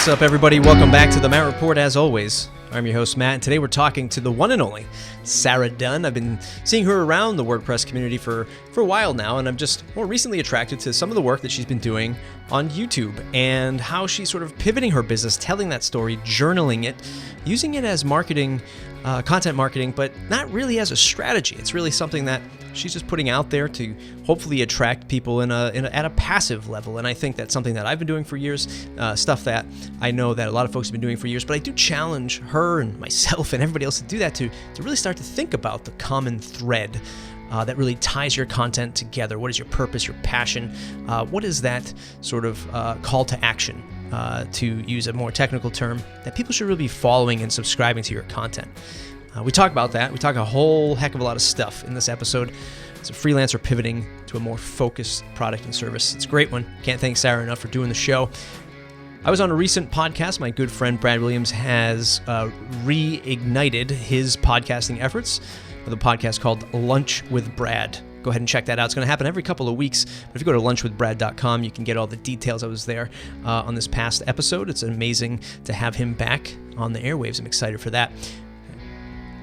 What's up, everybody? Welcome back to the Matt Report. As always, I'm your host, Matt, and today we're talking to the one and only Sarah Dunn. I've been seeing her around the WordPress community for a while now, and I'm just more recently attracted to some of the work that she's been doing on YouTube and how she's sort of pivoting her business, telling that story, journaling it, using it as marketing, content marketing, but not really as a strategy. It's really something that she's just putting out there to hopefully attract people at a passive level. And I think that's something that I've been doing for years, stuff that I know that a lot of folks have been doing for years. But I do challenge her and myself and everybody else to do that, to really start to think about the common thread that really ties your content together. What is your purpose, your passion? What is that sort of call to action, to use a more technical term, that people should really be following and subscribing to your content? We talk about that. We talk a whole heck of a lot of stuff in this episode. It's a freelancer pivoting to a more focused product and service. It's a great one. Can't thank Sarah enough for doing the show. I was on a recent podcast. My good friend Brad Williams has reignited his podcasting efforts with a podcast called Lunch with Brad. Go ahead and check that out. It's going to happen every couple of weeks. But if you go to lunchwithbrad.com, you can get all the details. I was there on this past episode. It's amazing to have him back on the airwaves. I'm excited for that.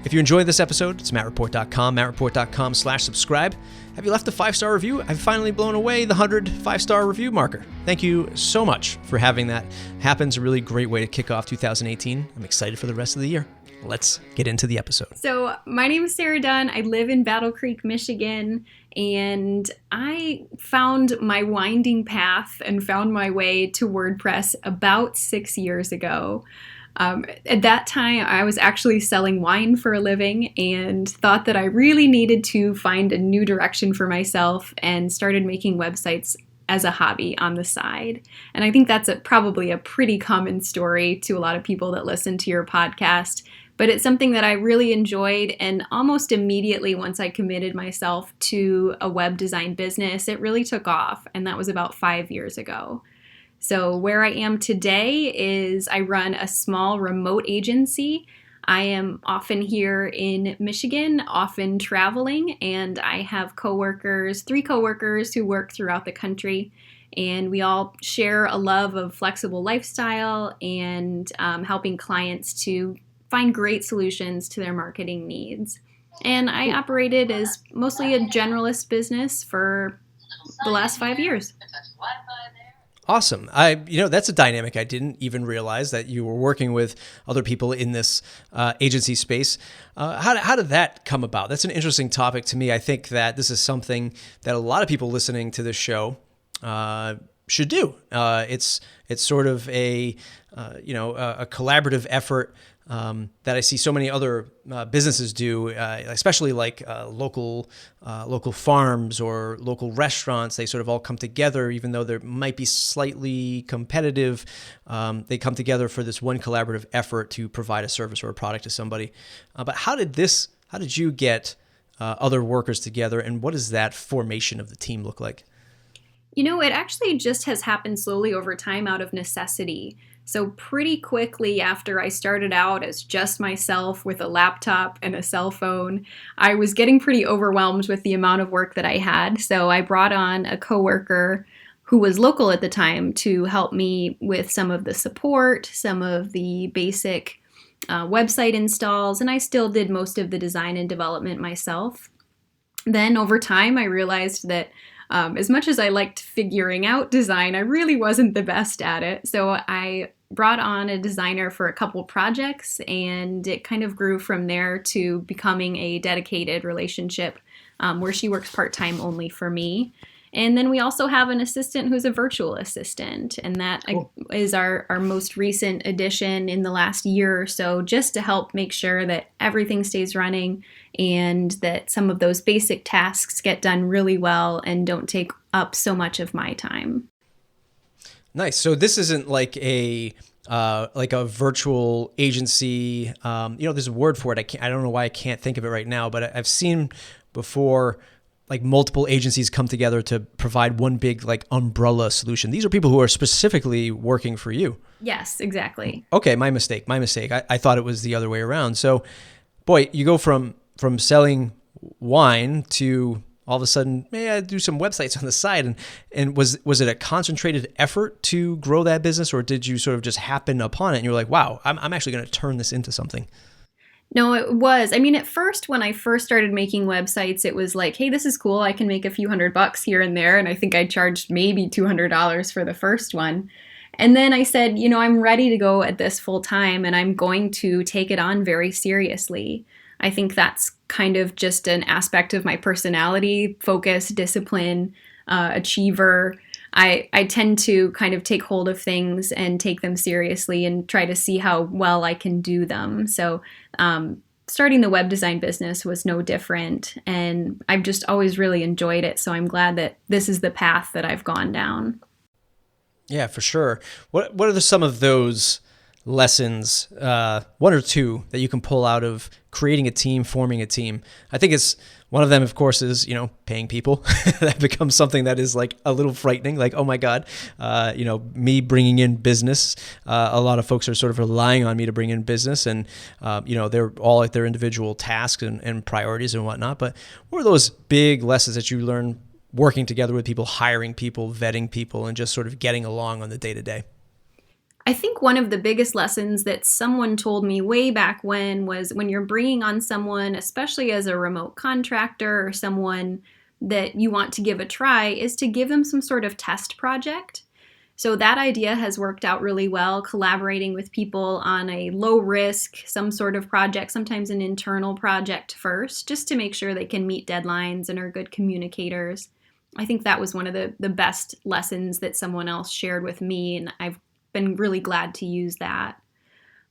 If you enjoyed this episode, it's mattreport.com, mattreport.com/subscribe. Have you left a 5-star review? I've finally blown away the 100 5-star review marker. Thank you so much for having that happen. It's a really great way to kick off 2018. I'm excited for the rest of the year. Let's get into the episode. So my name is Sarah Dunn. I live in Battle Creek, Michigan, and I found my winding path and found my way to WordPress about 6 years ago. At that time, I was actually selling wine for a living and thought that I really needed to find a new direction for myself and started making websites as a hobby on the side. And I think that's probably a pretty common story to a lot of people that listen to your podcast. But it's something that I really enjoyed, and almost immediately once I committed myself to a web design business, it really took off, and that was about 5 years ago. So where I am today is I run a small remote agency. I am often here in Michigan, often traveling, and I have 3 coworkers who work throughout the country, and we all share a love of flexible lifestyle and helping clients to find great solutions to their marketing needs. And I operated as mostly a generalist business for the last 5 years. Awesome. That's a dynamic I didn't even realize, that you were working with other people in this agency space. How did that come about? That's an interesting topic to me. I think that this is something that a lot of people listening to this show should do. It's sort of a collaborative effort that I see so many other businesses do, especially like local farms or local restaurants. They sort of all come together, even though they might be slightly competitive. They come together for this one collaborative effort to provide a service or a product to somebody. But how did you get other workers together, and what does that formation of the team look like? It actually just has happened slowly over time out of necessity. So pretty quickly after I started out as just myself with a laptop and a cell phone, I was getting pretty overwhelmed with the amount of work that I had. So I brought on a coworker who was local at the time to help me with some of the support, some of the basic website installs, and I still did most of the design and development myself. Then over time, I realized that as much as I liked figuring out design, I really wasn't the best at it. So I brought on a designer for a couple projects, and it kind of grew from there to becoming a dedicated relationship where she works part-time only for me. And then we also have an assistant who's a virtual assistant, and that is our most recent addition in the last year or so, just to help make sure that everything stays running and that some of those basic tasks get done really well and don't take up so much of my time. Nice. So this isn't like a virtual agency. There's a word for it. I don't know why I can't think of it right now, but I've seen before, like, multiple agencies come together to provide one big like umbrella solution. These are people who are specifically working for you. Yes, exactly. Okay, my mistake. I thought it was the other way around. So, boy, you go from selling wine to all of a sudden, I do some websites on the side. And was it a concentrated effort to grow that business, or did you sort of just happen upon it and you're like, wow, I'm actually going to turn this into something? No, it was. I mean, at first, when I first started making websites, it was like, hey, this is cool. I can make a few $100 here and there. And I think I charged maybe $200 for the first one. And then I said, I'm ready to go at this full time, and I'm going to take it on very seriously. I think that's kind of just an aspect of my personality: focus, discipline, achiever. I tend to kind of take hold of things and take them seriously and try to see how well I can do them. So starting the web design business was no different, and I've just always really enjoyed it. So I'm glad that this is the path that I've gone down. Yeah, for sure. What are some of those lessons, one or two, that you can pull out of creating a team, forming a team? I think it's one of them, of course, is, paying people. That becomes something that is like a little frightening. Like, oh my God, me bringing in business. A lot of folks are sort of relying on me to bring in business, and, they're all at their individual tasks and priorities and whatnot. But what are those big lessons that you learn working together with people, hiring people, vetting people, and just sort of getting along on the day-to-day? I think one of the biggest lessons that someone told me way back when was, when you're bringing on someone, especially as a remote contractor or someone that you want to give a try, is to give them some sort of test project. So that idea has worked out really well, collaborating with people on a low risk, some sort of project, sometimes an internal project first, just to make sure they can meet deadlines and are good communicators. I think that was one of the best lessons that someone else shared with me, and I've been really glad to use that.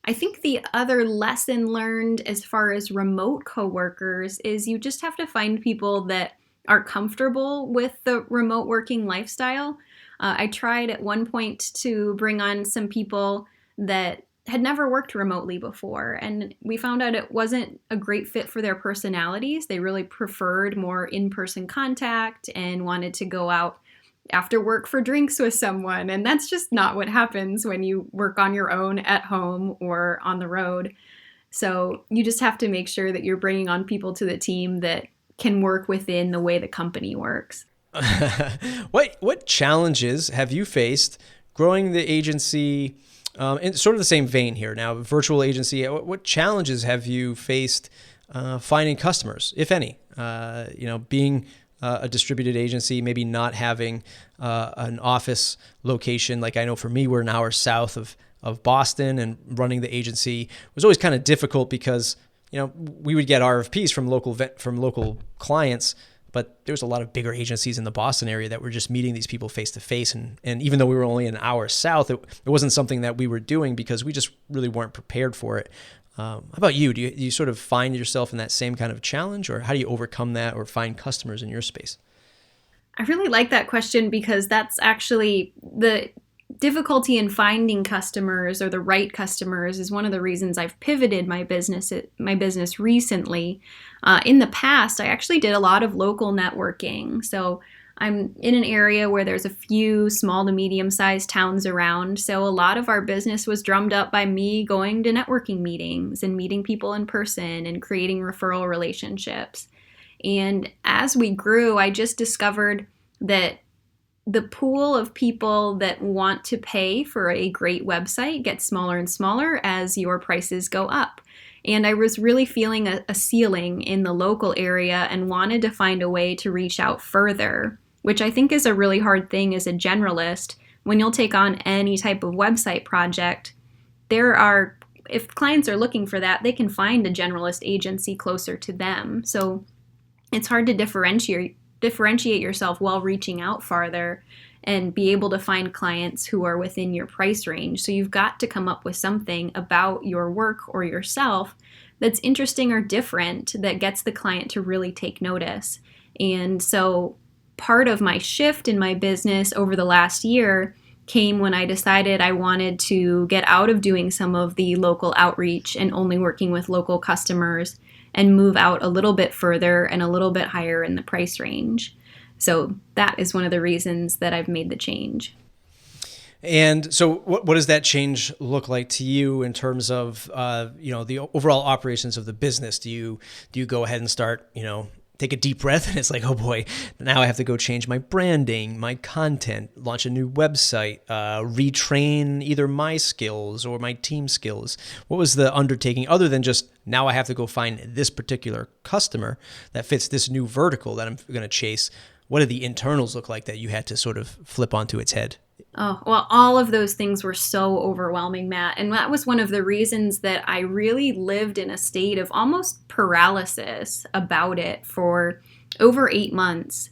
I think the other lesson learned as far as remote coworkers is you just have to find people that are comfortable with the remote working lifestyle. I tried at one point to bring on some people that had never worked remotely before, and we found out it wasn't a great fit for their personalities. They really preferred more in-person contact and wanted to go out after work for drinks with someone, and that's just not what happens when you work on your own at home or on the road. So you just have to make sure that you're bringing on people to the team that can work within the way the company works. What challenges have you faced growing the agency, in sort of the same vein here now, virtual agency? What challenges have you faced finding customers, if any? Being a distributed agency, maybe not having an office location. Like, I know for me, we're an hour south of Boston, and running the agency was always kind of difficult because, we would get RFPs from local clients, but there was a lot of bigger agencies in the Boston area that were just meeting these people face to face. And even though we were only an hour south, it wasn't something that we were doing because we just really weren't prepared for it. How about you? Do you sort of find yourself in that same kind of challenge, or how do you overcome that or find customers in your space? I really like that question, because that's actually the difficulty in finding customers, or the right customers, is one of the reasons I've pivoted my business recently. In the past, I actually did a lot of local networking. So I'm in an area where there's a few small to medium-sized towns around. So a lot of our business was drummed up by me going to networking meetings and meeting people in person and creating referral relationships. And as we grew, I just discovered that the pool of people that want to pay for a great website gets smaller and smaller as your prices go up. And I was really feeling a ceiling in the local area and wanted to find a way to reach out further, which I think is a really hard thing as a generalist. When you'll take on any type of website project, if clients are looking for that, they can find a generalist agency closer to them. So it's hard to differentiate yourself while reaching out farther and be able to find clients who are within your price range. So you've got to come up with something about your work or yourself that's interesting or different that gets the client to really take notice. And so part of my shift in my business over the last year came when I decided I wanted to get out of doing some of the local outreach and only working with local customers, and move out a little bit further and a little bit higher in the price range. So that is one of the reasons that I've made the change. And so what does that change look like to you in terms of, the overall operations of the business? Do you go ahead and start, take a deep breath and it's like, oh boy, now I have to go change my branding, my content, launch a new website, retrain either my skills or my team skills. What was the undertaking other than just now I have to go find this particular customer that fits this new vertical that I'm going to chase? What did the internals look like that you had to sort of flip onto its head? Oh, well, all of those things were so overwhelming, Matt. And that was one of the reasons that I really lived in a state of almost paralysis about it for over 8 months.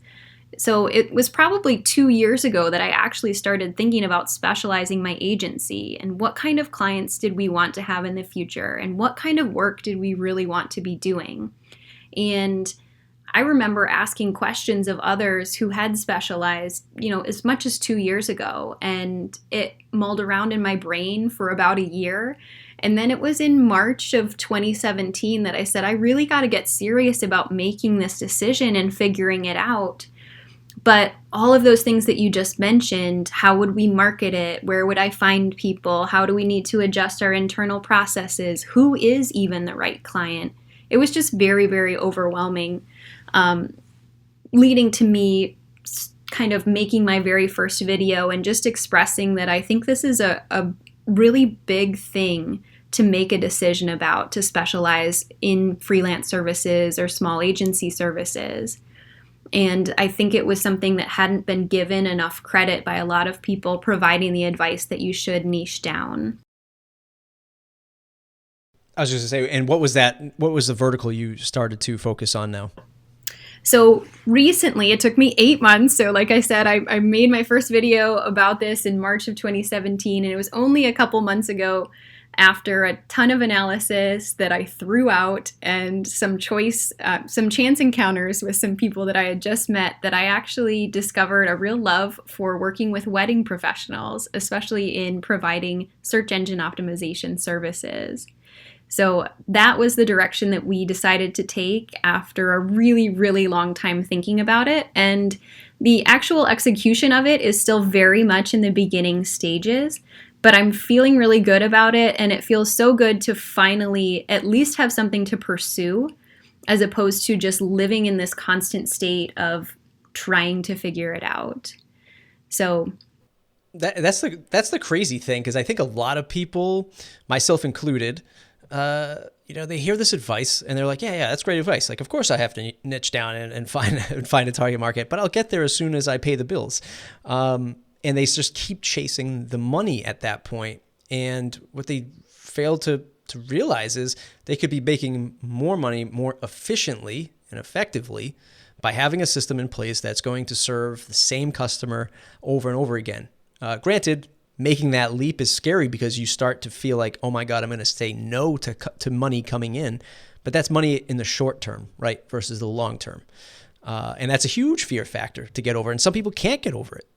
So it was probably 2 years ago that I actually started thinking about specializing my agency and what kind of clients did we want to have in the future and what kind of work did we really want to be doing. And I remember asking questions of others who had specialized, as much as 2 years ago, and it mulled around in my brain for about a year. And then it was in March of 2017 that I said, I really got to get serious about making this decision and figuring it out. But all of those things that you just mentioned, how would we market it? Where would I find people? How do we need to adjust our internal processes? Who is even the right client? It was just very, very overwhelming. Leading to me kind of making my very first video and just expressing that I think this is a really big thing to make a decision about, to specialize in freelance services or small agency services. And I think it was something that hadn't been given enough credit by a lot of people providing the advice that you should niche down. I was just going to say, and what was the vertical you started to focus on now? So recently, it took me 8 months. So like I said, I made my first video about this in March of 2017, and it was only a couple months ago, after a ton of analysis that I threw out and some chance encounters with some people that I had just met, that I actually discovered a real love for working with wedding professionals, especially in providing search engine optimization services. So that was the direction that we decided to take after a really, really long time thinking about it. And the actual execution of it is still very much in the beginning stages, but I'm feeling really good about it. And it feels so good to finally at least have something to pursue, as opposed to just living in this constant state of trying to figure it out. So that's the crazy thing, because I think a lot of people, myself included, they hear this advice and they're like, yeah, that's great advice. Like, of course I have to niche down and find a target market, but I'll get there as soon as I pay the bills. And they just keep chasing the money at that point. And what they fail to realize is they could be making more money more efficiently and effectively by having a system in place that's going to serve the same customer over and over again. Granted, making that leap is scary because you start to feel like, oh my God, I'm going to say no to money coming in. But that's money in the short term, right? Versus the long term. And that's a huge fear factor to get over. And some people can't get over it,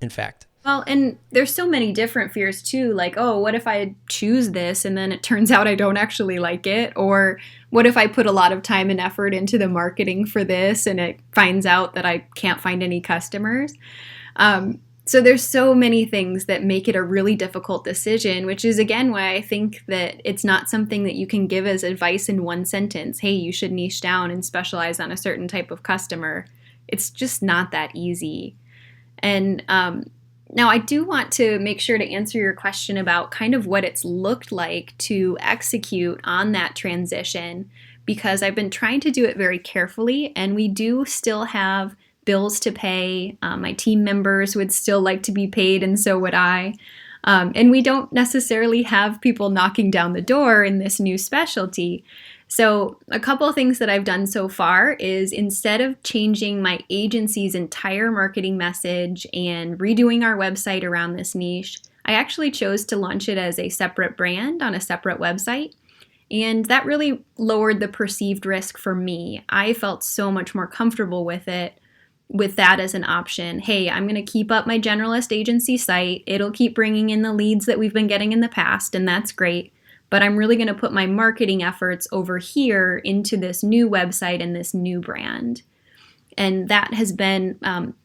in fact. Well, and there's so many different fears too, like, oh, what if I choose this and then it turns out I don't actually like it? Or what if I put a lot of time and effort into the marketing for this and it finds out that I can't find any customers? So there's so many things that make it a really difficult decision, which is, again, why I think that it's not something that you can give as advice in one sentence. Hey, you should niche down and specialize on a certain type of customer. It's just not that easy. And now I do want to make sure to answer your question about kind of what it's looked like to execute on that transition, because I've been trying to do it very carefully, and we do still have bills to pay. My team members would still like to be paid, and so would I. And we don't necessarily have people knocking down the door in this new specialty. So a couple of things that I've done so far is, instead of changing my agency's entire marketing message and redoing our website around this niche, I actually chose to launch it as a separate brand on a separate website. And that really lowered the perceived risk for me. I felt so much more comfortable with that as an option. Hey, I'm going to keep up my generalist agency site. It'll keep bringing in the leads that we've been getting in the past, and that's great. But I'm really going to put my marketing efforts over here into this new website and this new brand. And that has been,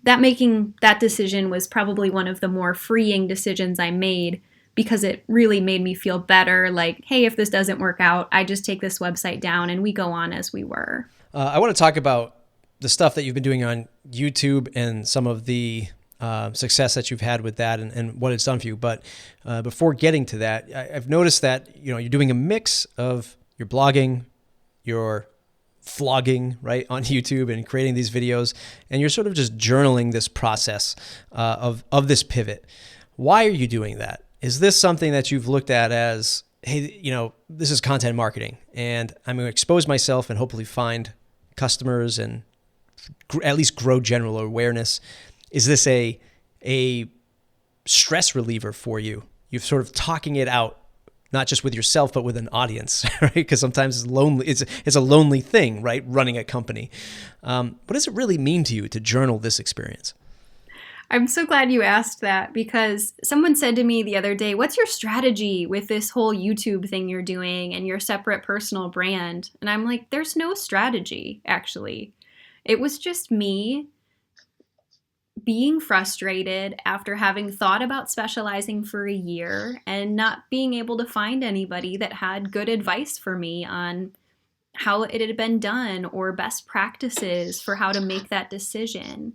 making that decision was probably one of the more freeing decisions I made, because it really made me feel better. Like, hey, if this doesn't work out, I just take this website down and we go on as we were. I want to talk about the stuff that you've been doing on YouTube and some of the success that you've had with that and what it's done for you. But before getting to that, I've noticed that, you're doing a mix of your blogging, your vlogging, right, on YouTube and creating these videos, and you're sort of just journaling this process of this pivot. Why are you doing that? Is this something that you've looked at as, hey, this is content marketing and I'm going to expose myself and hopefully find customers and at least grow general awareness? Is this a stress reliever for you? You're sort of talking it out, not just with yourself, but with an audience, right? Because sometimes it's lonely. It's a lonely thing, right? Running a company. What does it really mean to you to journal this experience? I'm so glad you asked that, because someone said to me the other day, what's your strategy with this whole YouTube thing you're doing and your separate personal brand? And I'm like, there's no strategy, actually. It was just me being frustrated after having thought about specializing for a year and not being able to find anybody that had good advice for me on how it had been done or best practices for how to make that decision.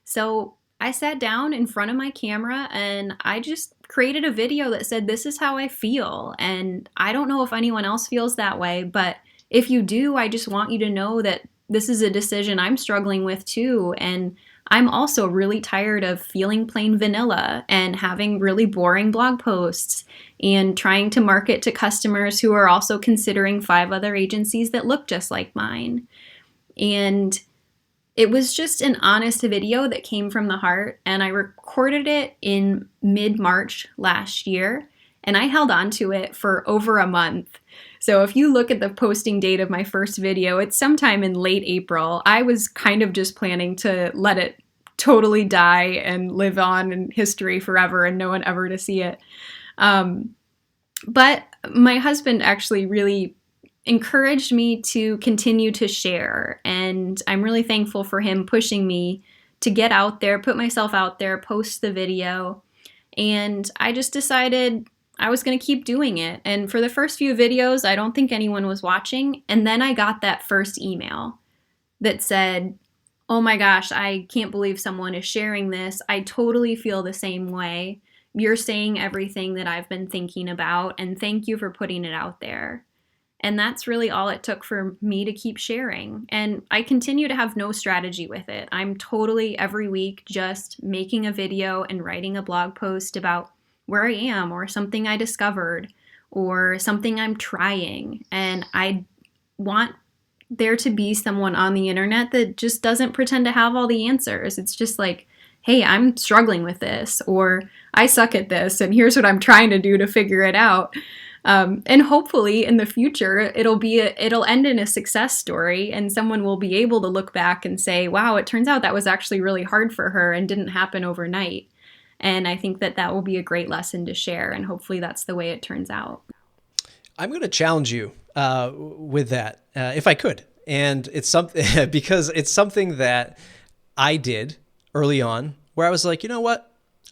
So I sat down in front of my camera and I just created a video that said, this is how I feel. And I don't know if anyone else feels that way, but if you do, I just want you to know that this is a decision I'm struggling with too. And I'm also really tired of feeling plain vanilla and having really boring blog posts and trying to market to customers who are also considering 5 other agencies that look just like mine. And it was just an honest video that came from the heart, and I recorded it in mid-March last year, and I held on to it for over a month. So if you look at the posting date of my first video, it's sometime in late April. I was kind of just planning to let it totally die and live on in history forever and no one ever to see it. But my husband actually really encouraged me to continue to share. And I'm really thankful for him pushing me to get out there, put myself out there, post the video. And I just decided I was going to keep doing it. And for the first few videos, I don't think anyone was watching. And then I got that first email that said, oh my gosh, I can't believe someone is sharing this. I totally feel the same way. You're saying everything that I've been thinking about, and thank you for putting it out there. And that's really all it took for me to keep sharing. And I continue to have no strategy with it. I'm totally every week just making a video and writing a blog post about where I am or something I discovered or something I'm trying. And I want there to be someone on the internet that just doesn't pretend to have all the answers. It's just like, hey, I'm struggling with this, or I suck at this, and here's what I'm trying to do to figure it out. And hopefully in the future, it'll end in a success story, and someone will be able to look back and say, wow, it turns out that was actually really hard for her and didn't happen overnight. And I think that will be a great lesson to share, and hopefully that's the way it turns out. I'm going to challenge you with that, if I could. And it's something because it's something that I did early on where I was like, you know what?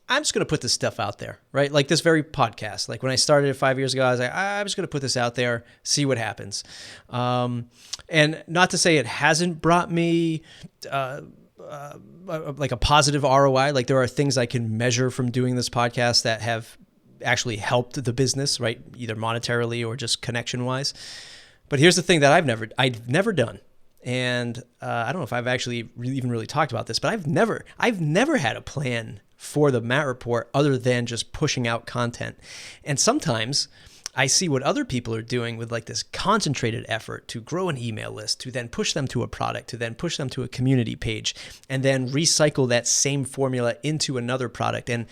I'm just going to put this stuff out there, right? Like this very podcast. Like when I started it 5 years ago, I was like, I'm just going to put this out there, see what happens. And not to say it hasn't brought me like a positive ROI. Like there are things I can measure from doing this podcast that have actually helped the business, right? Either monetarily or just connection wise. But here's the thing that I've never done. And I don't know if I've actually even really talked about this, but I've never had a plan for the Matt Report other than just pushing out content. And sometimes I see what other people are doing with like this concentrated effort to grow an email list, to then push them to a product, to then push them to a community page, and then recycle that same formula into another product. And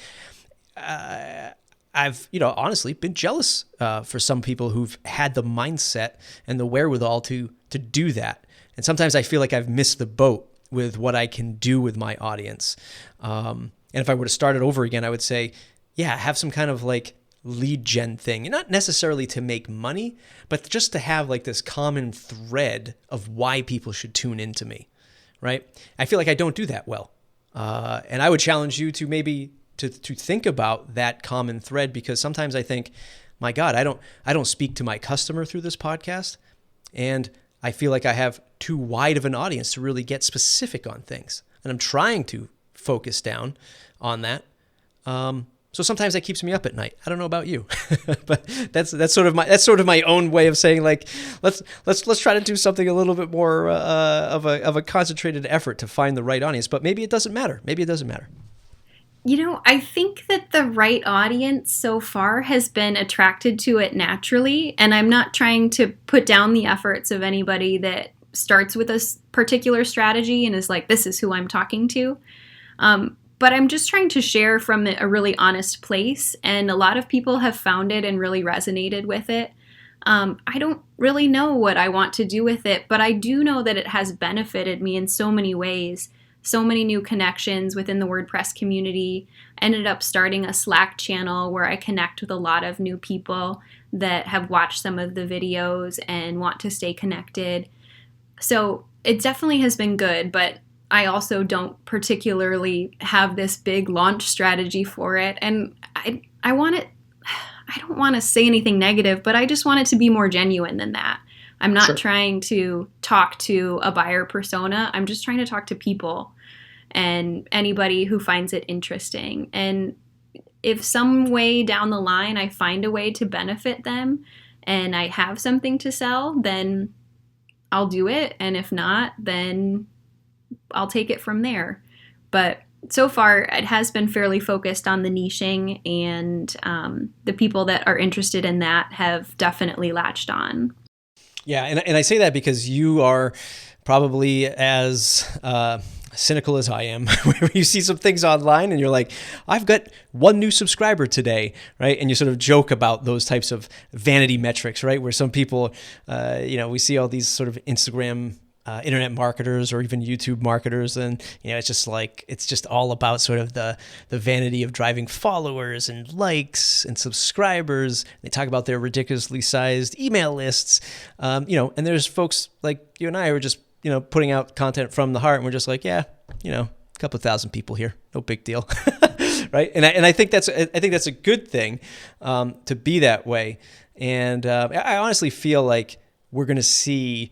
I've, honestly been jealous for some people who've had the mindset and the wherewithal to do that. And sometimes I feel like I've missed the boat with what I can do with my audience. And if I were to start it over again, I would say, yeah, have some kind of like lead gen thing. And not necessarily to make money, but just to have like this common thread of why people should tune into me, right? I feel like I don't do that well. And I would challenge you to maybe to think about that common thread, because sometimes I think, my God, I don't speak to my customer through this podcast, and I feel like I have too wide of an audience to really get specific on things. And I'm trying to focus down on that. So sometimes that keeps me up at night. I don't know about you, but that's sort of my own way of saying, like, let's try to do something a little bit more of a concentrated effort to find the right audience. But maybe it doesn't matter. I think that the right audience so far has been attracted to it naturally, and I'm not trying to put down the efforts of anybody that starts with a particular strategy and is like, this is who I'm talking to. But I'm just trying to share from a really honest place, and a lot of people have found it and really resonated with it. I don't really know what I want to do with it, but I do know that it has benefited me in so many ways. So many new connections within the WordPress community. Ended up starting a Slack channel where I connect with a lot of new people that have watched some of the videos and want to stay connected. So it definitely has been good, but I also don't particularly have this big launch strategy for it. And I don't want to say anything negative, but I just want it to be more genuine than that. I'm not trying to talk to a buyer persona. I'm just trying to talk to people and anybody who finds it interesting. And if some way down the line I find a way to benefit them and I have something to sell, then I'll do it. And if not, then I'll take it from there. But so far, it has been fairly focused on the niching, and the people that are interested in that have definitely latched on. Yeah, and I say that because you are probably as cynical as I am, where you see some things online and you're like, I've got one new subscriber today, right? And you sort of joke about those types of vanity metrics, right? Where some people, we see all these sort of Instagram internet marketers or even YouTube marketers, and it's just all about sort of the vanity of driving followers and likes and subscribers. They talk about their ridiculously sized email lists, and there's folks like you and I who are just putting out content from the heart, and we're just like, a couple of thousand people here, no big deal, right? And I think that's a good thing to be that way, and I honestly feel like we're going to see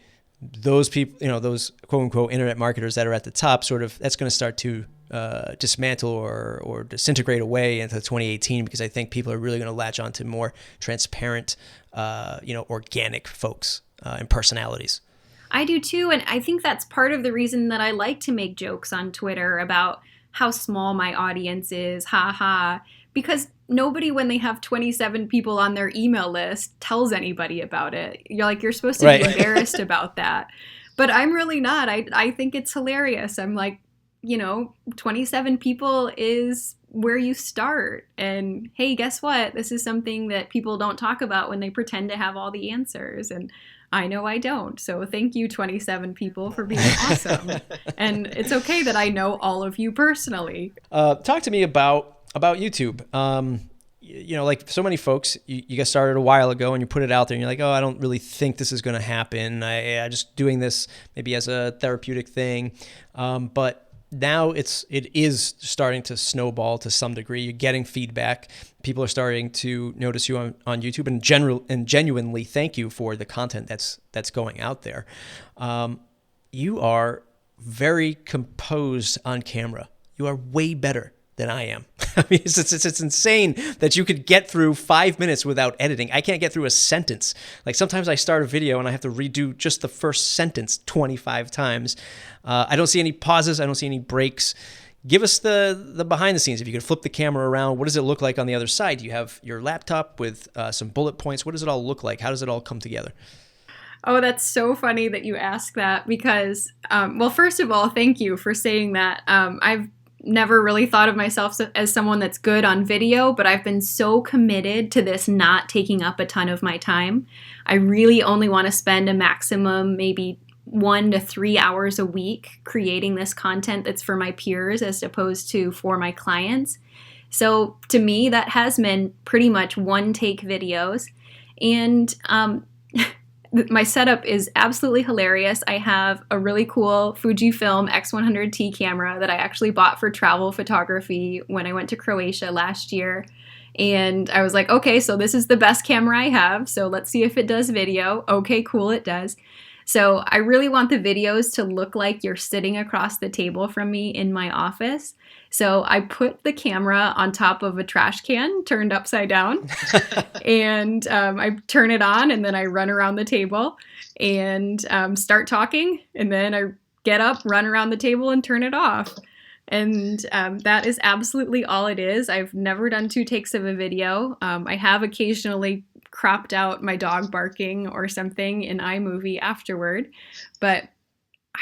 those people, those quote unquote internet marketers that are at the top, that's going to start to dismantle or disintegrate away into 2018, because I think people are really going to latch on to more transparent, organic folks and personalities. I do too, and I think that's part of the reason that I like to make jokes on Twitter about how small my audience is, because nobody, when they have 27 people on their email list, tells anybody about it. You're supposed to be embarrassed about that. But I'm really not. I think it's hilarious. I'm like, 27 people is where you start. And hey, guess what? This is something that people don't talk about when they pretend to have all the answers. And I know I don't. So thank you, 27 people, for being awesome. And it's okay that I know all of you personally. Talk to me about YouTube. Like so many folks, you got started a while ago and you put it out there and you're like, oh, I don't really think this is going to happen. I just doing this maybe as a therapeutic thing. But now it is starting to snowball to some degree. You're getting feedback. People are starting to notice you on YouTube, and genuinely thank you for the content that's going out there. You are very composed on camera. You are way better than I am. I mean, it's insane that you could get through 5 minutes without editing. I can't get through a sentence. Like sometimes I start a video and I have to redo just the first sentence 25 times. I don't see any pauses. I don't see any breaks. Give us the behind the scenes. If you could flip the camera around, what does it look like on the other side? Do you have your laptop with some bullet points? What does it all look like? How does it all come together? Oh, that's so funny that you ask that because, first of all, thank you for saying that. I've never really thought of myself as someone that's good on video, but I've been so committed to this not taking up a ton of my time. I really only want to spend a maximum maybe 1 to 3 hours a week creating this content that's for my peers as opposed to for my clients. So to me, that has been pretty much one take videos. And my setup is absolutely hilarious. I have a really cool Fujifilm X100T camera that I actually bought for travel photography when I went to Croatia last year. And I was like, okay, so this is the best camera I have. So let's see if it does video. Okay, cool, it does. So I really want the videos to look like you're sitting across the table from me in my office. So I put the camera on top of a trash can turned upside down and I turn it on and then I run around the table and start talking. And then I get up, run around the table and turn it off. And that is absolutely all it is. I've never done 2 takes of a video. I have occasionally cropped out my dog barking or something in iMovie afterward, but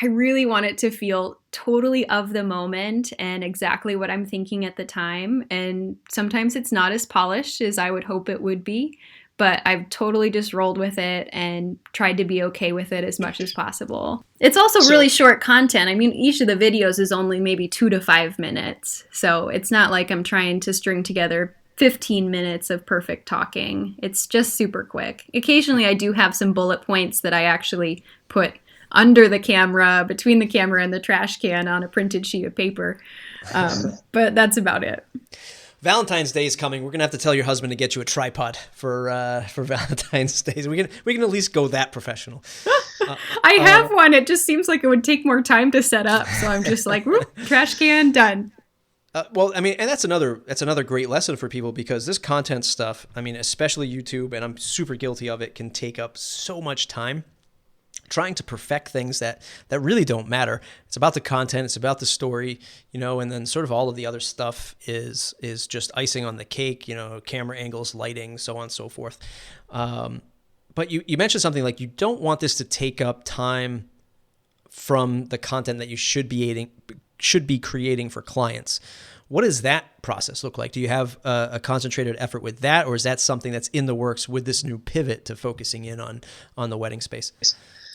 I really want it to feel totally of the moment and exactly what I'm thinking at the time. And sometimes it's not as polished as I would hope it would be, but I've totally just rolled with it and tried to be okay with it as much as possible. It's also really short content. I mean, each of the videos is only maybe 2 to 5 minutes. So it's not like I'm trying to string together 15 minutes of perfect talking. It's just super quick. Occasionally I do have some bullet points that I actually put under the camera, between the camera and the trash can on a printed sheet of paper. But that's about it. Valentine's Day is coming. We're gonna have to tell your husband to get you a tripod for Valentine's Day. We can at least go that professional. I have one. It just seems like it would take more time to set up. So I'm just like, whoop, trash can, done. Well, I mean, and that's another great lesson for people, because this content stuff, I mean, especially YouTube, and I'm super guilty of it, can take up so much time trying to perfect things that really don't matter. It's about the content, it's about the story, and then sort of all of the other stuff is just icing on the cake, camera angles, lighting, so on and so forth. But you mentioned something like you don't want this to take up time from the content that you should be creating for clients. What does that process look like? Do you have a concentrated effort with that, or is that something that's in the works with this new pivot to focusing in on the wedding space?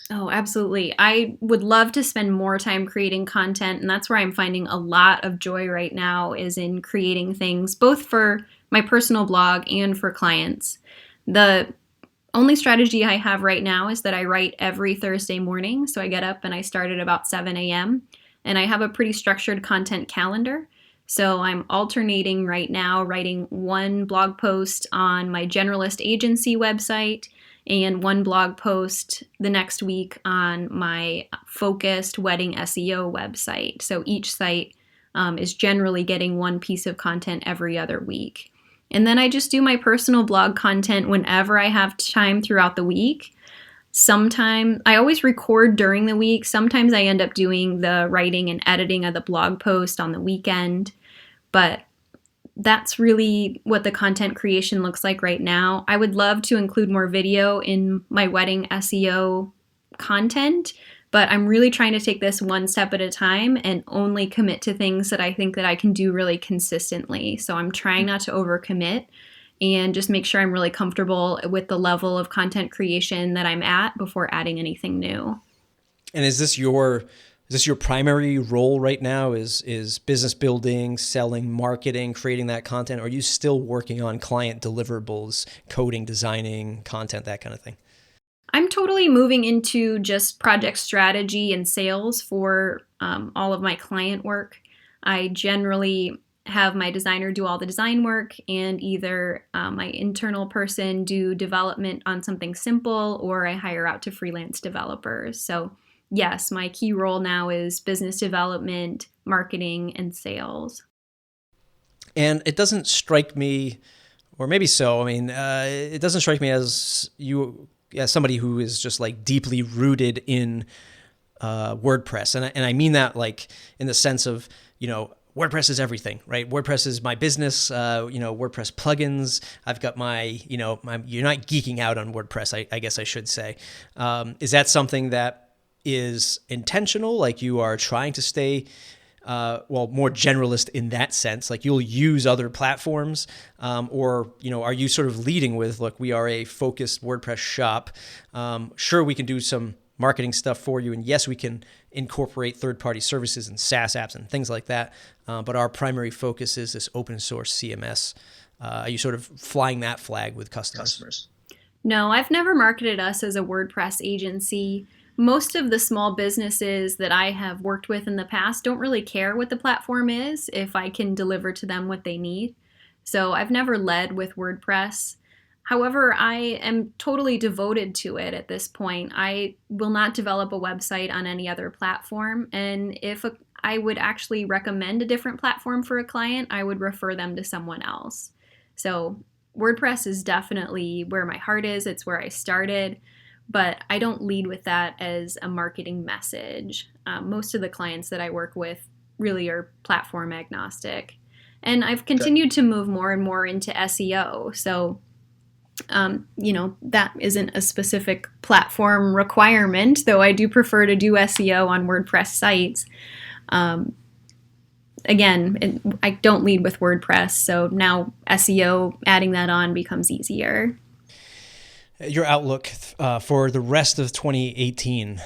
Oh, absolutely. I would love to spend more time creating content, and that's where I'm finding a lot of joy right now, is in creating things both for my personal blog and for clients. The only strategy I have right now is that I write every Thursday morning. So I get up and I start at about 7 a.m. and I have a pretty structured content calendar. So I'm alternating right now, writing one blog post on my generalist agency website and one blog post the next week on my focused wedding SEO website. So each site is generally getting one piece of content every other week. And then I just do my personal blog content whenever I have time throughout the week. Sometimes I always record during the week. Sometimes I end up doing the writing and editing of the blog post on the weekend. But that's really what the content creation looks like right now. I would love to include more video in my wedding SEO content, but I'm really trying to take this one step at a time and only commit to things that I think that I can do really consistently. So I'm trying not to overcommit and just make sure I'm really comfortable with the level of content creation that I'm at before adding anything new. And is this your primary role right now? Is business building, selling, marketing, creating that content? Or are you still working on client deliverables, coding, designing, content, that kind of thing? I'm totally moving into just project strategy and sales for all of my client work. I generally have my designer do all the design work, and either my internal person do development on something simple, or I hire out to freelance developers. So yes, my key role now is business development, marketing, and sales. And it doesn't strike me, or maybe so, I mean, it doesn't strike me as somebody who is just like deeply rooted in WordPress. And I mean that like in the sense of, WordPress is everything, right? WordPress is my business, WordPress plugins. I've got you're not geeking out on WordPress, I guess I should say. Is that something that is intentional? Like you are trying to stay, more generalist in that sense, like you'll use other platforms, or, are you sort of leading with, look, we are a focused WordPress shop. Sure, we can do some marketing stuff for you. And yes, we can incorporate third-party services and SaaS apps and things like that. But our primary focus is this open source CMS. Are you sort of flying that flag with customers? No, I've never marketed us as a WordPress agency. Most of the small businesses that I have worked with in the past don't really care what the platform is if I can deliver to them what they need. So I've never led with WordPress. However, I am totally devoted to it at this point. I will not develop a website on any other platform. And if I would actually recommend a different platform for a client, I would refer them to someone else. So WordPress is definitely where my heart is. It's where I started, but I don't lead with that as a marketing message. Most of the clients that I work with really are platform agnostic. And I've continued to move more and more into SEO. So that isn't a specific platform requirement, though I do prefer to do SEO on WordPress sites. Again, I don't lead with WordPress, so now SEO, adding that on becomes easier. Your outlook for the rest of 2018,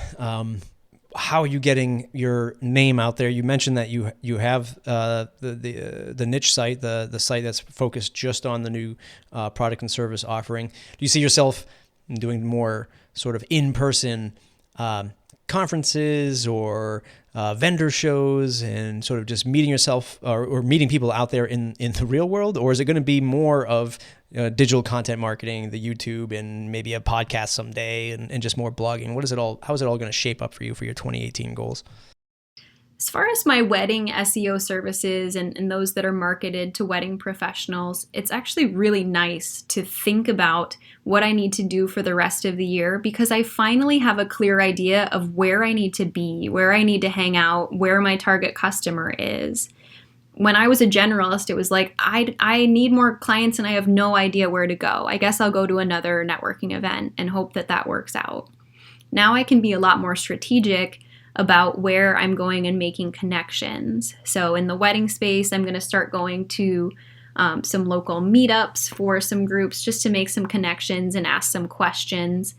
how are you getting your name out there? You mentioned that you have the niche site, the site that's focused just on the new product and service offering. Do you see yourself doing more sort of in-person conferences or vendor shows and sort of just meeting yourself or meeting people out there in the real world? Or is it going to be more of digital content marketing, the YouTube, and maybe a podcast someday and just more blogging? How is it all going to shape up for you for your 2018 goals? As far as my wedding SEO services and those that are marketed to wedding professionals, it's actually really nice to think about what I need to do for the rest of the year, because I finally have a clear idea of where I need to be, where I need to hang out, where my target customer is. When I was a generalist, it was like, I need more clients and I have no idea where to go. I guess I'll go to another networking event and hope that works out. Now I can be a lot more strategic about where I'm going and making connections. So in the wedding space, I'm going to start going to some local meetups for some groups just to make some connections and ask some questions.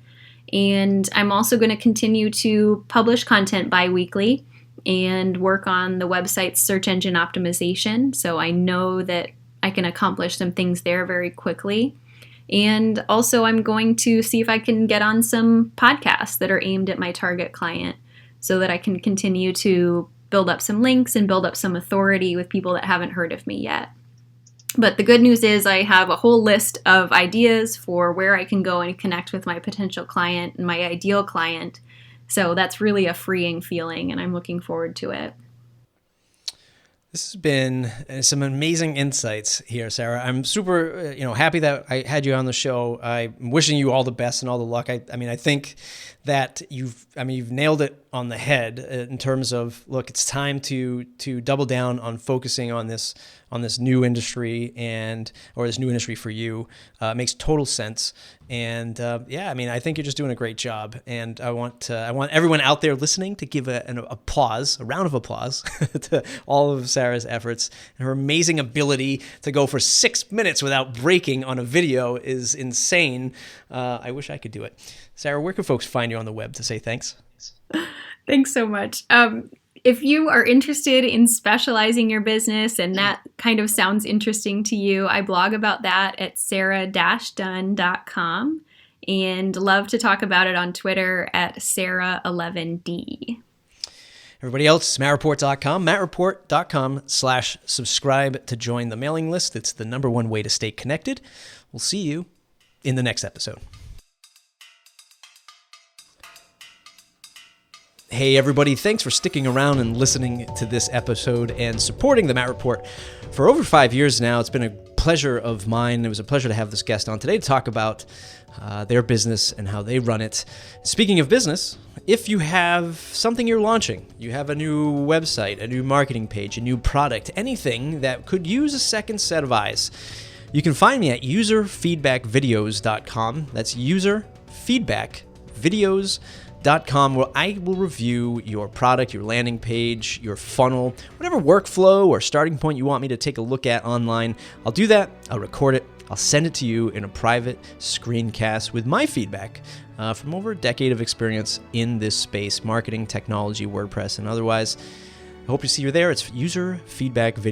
And I'm also going to continue to publish content bi-weekly and work on the website's search engine optimization. So I know that I can accomplish some things there very quickly. And also I'm going to see if I can get on some podcasts that are aimed at my target client, so that I can continue to build up some links and build up some authority with people that haven't heard of me yet. But the good news is I have a whole list of ideas for where I can go and connect with my potential client and my ideal client. So that's really a freeing feeling, and I'm looking forward to it. This has been some amazing insights here, Sarah. I'm super, happy that I had you on the show. I'm wishing you all the best and all the luck. I think that you've nailed it on the head in terms of, look, it's time to double down on focusing on this new industry or this new industry for you. It makes total sense. And I think you're just doing a great job. And I want everyone out there listening to give a round of applause to all of Sarah's efforts. And her amazing ability to go for 6 minutes without breaking on a video is insane. I wish I could do it. Sarah, where can folks find you on the web to say thanks? Thanks so much. If you are interested in specializing your business and that kind of sounds interesting to you, I blog about that at sarah-dunn.com and love to talk about it on Twitter at sarah11d. Everybody else, mattreport.com, mattreport.com/subscribe to join the mailing list. It's the #1 way to stay connected. We'll see you in the next episode. Hey everybody, thanks for sticking around and listening to this episode and supporting the Matt Report. For over 5 years now, it's been a pleasure of mine. It was a pleasure to have this guest on today to talk about their business and how they run it. Speaking of business, if you have something you're launching, you have a new website, a new marketing page, a new product, anything that could use a second set of eyes, you can find me at userfeedbackvideos.com. That's userfeedbackvideos.com, where I will review your product, your landing page, your funnel, whatever workflow or starting point you want me to take a look at online. I'll do that. I'll record it. I'll send it to you in a private screencast with my feedback from over a decade of experience in this space, marketing, technology, WordPress, and otherwise. I hope to see you there. It's user feedback video.